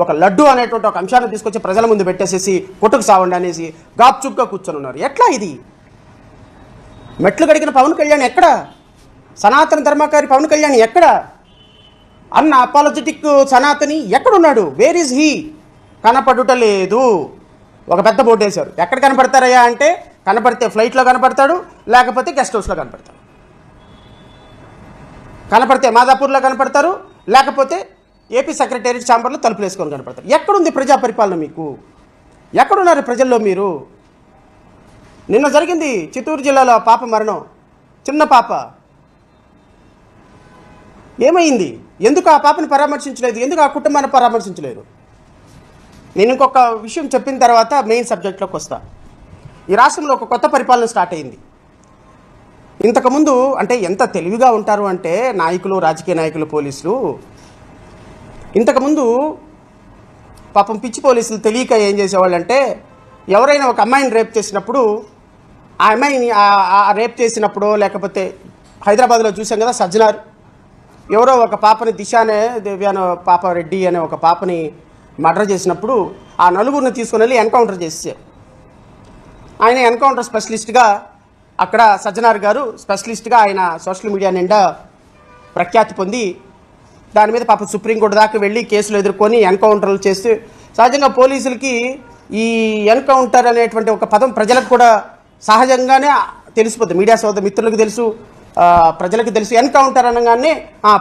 ఒక లడ్డు అనేటువంటి ఒక అంశాన్ని తీసుకొచ్చి ప్రజల ముందు పెట్టేసేసి కొట్టుకు సావండి అనేసి గాప్చుగ్గా కూర్చొని ఉన్నారు. ఎట్లా ఇది? మెట్లు గడిగిన పవన్ కళ్యాణ్ ఎక్కడ? సనాతన ధర్మకారి పవన్ కళ్యాణ్ ఎక్కడ? అన్న అపాలజెటిక్ సనాతని ఎక్కడున్నాడు? Where is he? కనపడుట లేదు. ఒక పెద్ద బోర్డు వేశారు. ఎక్కడ కనపడతారయ్యా అంటే, కనపడితే ఫ్లైట్లో కనపడతాడు, లేకపోతే గెస్ట్ హౌస్లో కనపడతాడు. కనపడితే మాదాపూర్లో కనపడతారు, లేకపోతే ఏపీ సెక్రటేరియట్ ఛాంబర్లో తలుపులు వేసుకొని కనపడతారు. ఎక్కడుంది ప్రజా పరిపాలన మీకు? ఎక్కడున్నారు ప్రజల్లో మీరు? నిన్న జరిగింది చిత్తూరు జిల్లాలో పాప మరణం, చిన్న పాప. ఏమైంది? ఎందుకు ఆ పాపని పరామర్శించలేదు? ఎందుకు ఆ కుటుంబాన్ని పరామర్శించలేదు? నేను ఇంకొక విషయం చెప్పిన తర్వాత మెయిన్ సబ్జెక్ట్లోకి వస్తా. ఈ రాష్ట్రంలో ఒక కొత్త పరిపాలన స్టార్ట్ అయింది. ఇంతకుముందు అంటే ఎంత తెలివిగా ఉంటారు అంటే నాయకులు, రాజకీయ నాయకులు, పోలీసులు, ఇంతకుముందు పాపం పిచ్చి పోలీసులు తెలియక ఏం చేసేవాళ్ళు అంటే, ఎవరైనా ఒక అమ్మాయిని రేప్ చేసినప్పుడు ఆ అమ్మాయిని రేప్ చేసినప్పుడు, లేకపోతే హైదరాబాద్లో చూసాం కదా సజ్జనార్, ఎవరో ఒక పాపని దిశ అనే దేవ్యాన పాప రెడ్డి అనే ఒక పాపని మర్డర్ చేసినప్పుడు ఆ నలుగురిని తీసుకుని వెళ్ళి ఎన్కౌంటర్ చేశారు. ఆయన ఎన్కౌంటర్ స్పెషలిస్ట్గా అక్కడ సజ్జనార్ గారు స్పెషలిస్ట్గా ఆయన సోషల్ మీడియా నిండా ప్రఖ్యాతి పొంది దాని మీద పాప సుప్రీంకోర్టు దాకా వెళ్ళి కేసులు ఎదుర్కొని ఎన్కౌంటర్లు చేస్తూ, సహజంగా పోలీసులకి ఈ ఎన్కౌంటర్ అనేటువంటి ఒక పదం ప్రజలకు కూడా సహజంగానే తెలిసిపోద్ది. మీడియా సోదర మిత్రులకు తెలుసు, ప్రజలకు తెలుసు. ఎన్కౌంటర్ అనగానే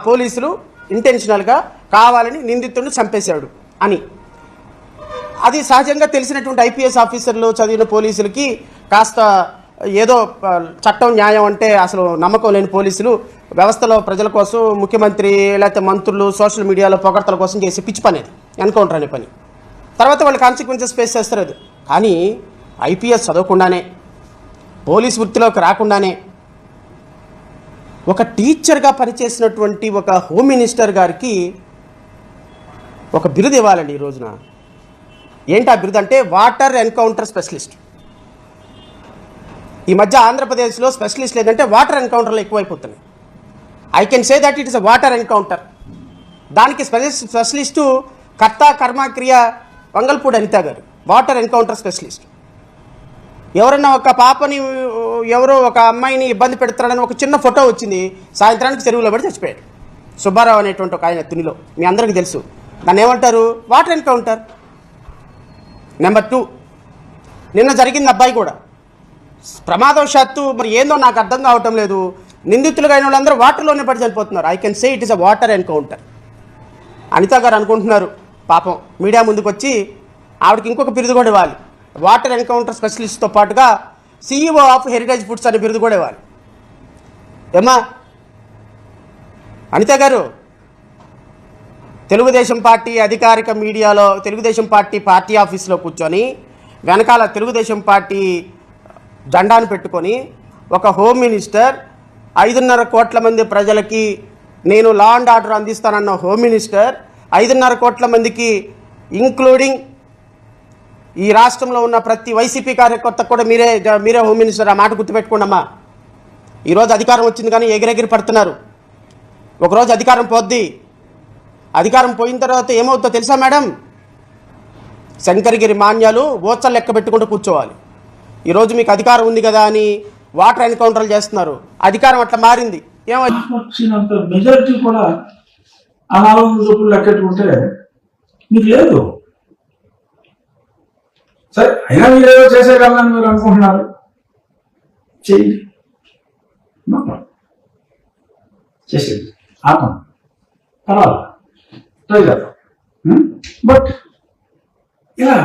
పోలీసులు ఇంటెన్షనల్గా కావాలని నిందితుడిని చంపేశాడు అని. అది సహజంగా తెలిసినటువంటి ఐపీఎస్ ఆఫీసర్లు, చదివిన పోలీసులకి కాస్త ఏదో చట్టం న్యాయం అంటే అసలు నమ్మకం లేని పోలీసులు వ్యవస్థలో ప్రజల కోసం, ముఖ్యమంత్రి లేకపోతే మంత్రులు సోషల్ మీడియాలో పొగడ్తల కోసం చేసే పిచ్చి పని అది, ఎన్కౌంటర్ అనే పని. తర్వాత వాళ్ళు కాన్సిక్వెన్సెస్ ఫేస్ చేస్తారు. అది కానీ ఐపీఎస్ చదవకుండానే, పోలీస్ వృత్తిలోకి రాకుండానే ఒక టీచర్గా పనిచేసినటువంటి ఒక హోమ్ మినిస్టర్ గారికి ఒక బిరుదు ఇవ్వాలండి ఈ రోజున. ఏంటి ఆ బిరుదు అంటే వాటర్ ఎన్కౌంటర్ స్పెషలిస్ట్. ఈ మధ్య ఆంధ్రప్రదేశ్లో స్పెషలిస్ట్ లేదంటే వాటర్ ఎన్కౌంటర్లు ఎక్కువైపోతున్నాయి. I can say that it is a water encounter. దానికి స్పెషలిస్టు కర్త కర్మ క్రియ వంగల్పూడి అనిత గారు, వాటర్ ఎన్కౌంటర్ స్పెషలిస్ట్. ఎవరన్నా ఒక పాపని, ఎవరో ఒక అమ్మాయిని ఇబ్బంది పెడతారని ఒక చిన్న ఫోటో వచ్చింది, సాయంత్రానికి చెరువులో పడి చచ్చిపోయాడు. సుబ్బారావు అనేటువంటి ఒక ఆయన తునిలో, మీ అందరికీ తెలుసు. దాన్ని ఏమంటారు? Water encounter. నెంబర్ 2, నిన్న జరిగింది అబ్బాయి కూడా ప్రమాదవశాత్తు మరి ఏందో నాకు అర్థం కావటం లేదు, నిందితులుగా అయిన వాళ్ళందరూ వాటర్లోనే పడి చనిపోతున్నారు. I can say it is a water encounter. Anitha గారు అనుకుంటున్నారు పాపం, మీడియా ముందుకు వచ్చి ఆవిడకి ఇంకొక బిరుదు కూడా ఇవ్వాలి. వాటర్ ఎన్కౌంటర్ స్పెషలిస్ట్తో పాటుగా CEO ఆఫ్ హెరిటేజ్ ఫుడ్స్ అనే బిరుదు కూడా ఇవ్వాలి. ఏమ్మా అనిత గారు, తెలుగుదేశం పార్టీ అధికారిక మీడియాలో తెలుగుదేశం పార్టీ ఆఫీస్లో కూర్చొని వెనకాల తెలుగుదేశం పార్టీ జెండాను పెట్టుకొని ఒక హోమ్ మినిస్టర్, 5.5 కోట్ల మంది ప్రజలకి నేను లా అండ్ ఆర్డర్ అందిస్తానన్న హోమ్ మినిస్టర్, 5.5 కోట్ల మందికి ఇంక్లూడింగ్ ఈ రాష్ట్రంలో ఉన్న ప్రతి వైసీపీ కార్యకర్త కూడా మీరే హోమ్ మినిస్టర్. ఆ మాట గుర్తుపెట్టుకోండి అమ్మా. ఈరోజు అధికారం వచ్చింది కానీ ఎగిరెగిరి పడుతున్నారు. ఒకరోజు అధికారం పోద్ది. అధికారం పోయిన తర్వాత ఏమవుతుందో తెలుసా మేడం? శంకరగిరి మాన్యాలు ఓచలు లెక్క పెట్టుకుంటూ కూర్చోవాలి. ఈరోజు మీకు అధికారం ఉంది కదా అని వాటర్ ఎన్కౌంటర్లు చేస్తున్నారు. అధికారం అట్లా మారింది. ఏమైందంత మెజారిటీ కూడా ఆ 400 రూపాయలు లెక్కెట్టుకుంటే మీకు లేదు. సరే, అయినా మీరేదో చేసేయగలరని మీరు అనుకుంటున్నారు, చేయండి, చేసేది ఆపం, పర్వాలేదు, ట్రై చేద్దాం. బట్ ఇలా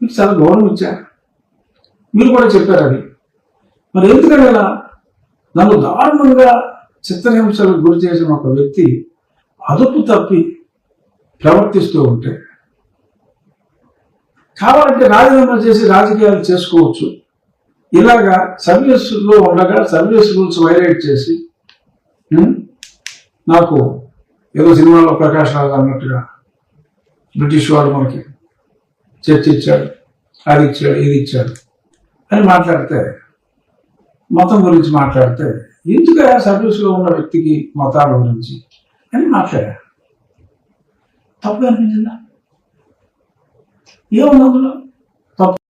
మీకు చాలా గౌరవం ఇచ్చారు, మీరు కూడా చెప్పారు అది. మరి ఎందుకంటే ఇలా నన్ను దారుణంగా చిత్రహింసలకు గురి చేసిన ఒక వ్యక్తి అదుపు తప్పి ప్రవర్తిస్తూ ఉంటే, కావాలంటే రాజీనామా చేసి రాజకీయాలు చేసుకోవచ్చు. ఇలాగా సర్వీస్లో ఉండగా సర్వీస్ రూల్స్ వైలేట్ చేసి నాకు ఏదో సినిమాలో ప్రకాష్ రావు అన్నట్టుగా బ్రిటిష్ వాడు మనకి చర్చ ఇచ్చాడు, అది ఇచ్చాడు, ఇది ఇచ్చాడు అని మాట్లాడితే, మతం గురించి మాట్లాడితే, ఎందుకు సర్వీస్లో ఉన్న వ్యక్తికి మతాల గురించి అని మాట్లాడారు. తప్పు అనిపించిందా? ఏముంది అందులో?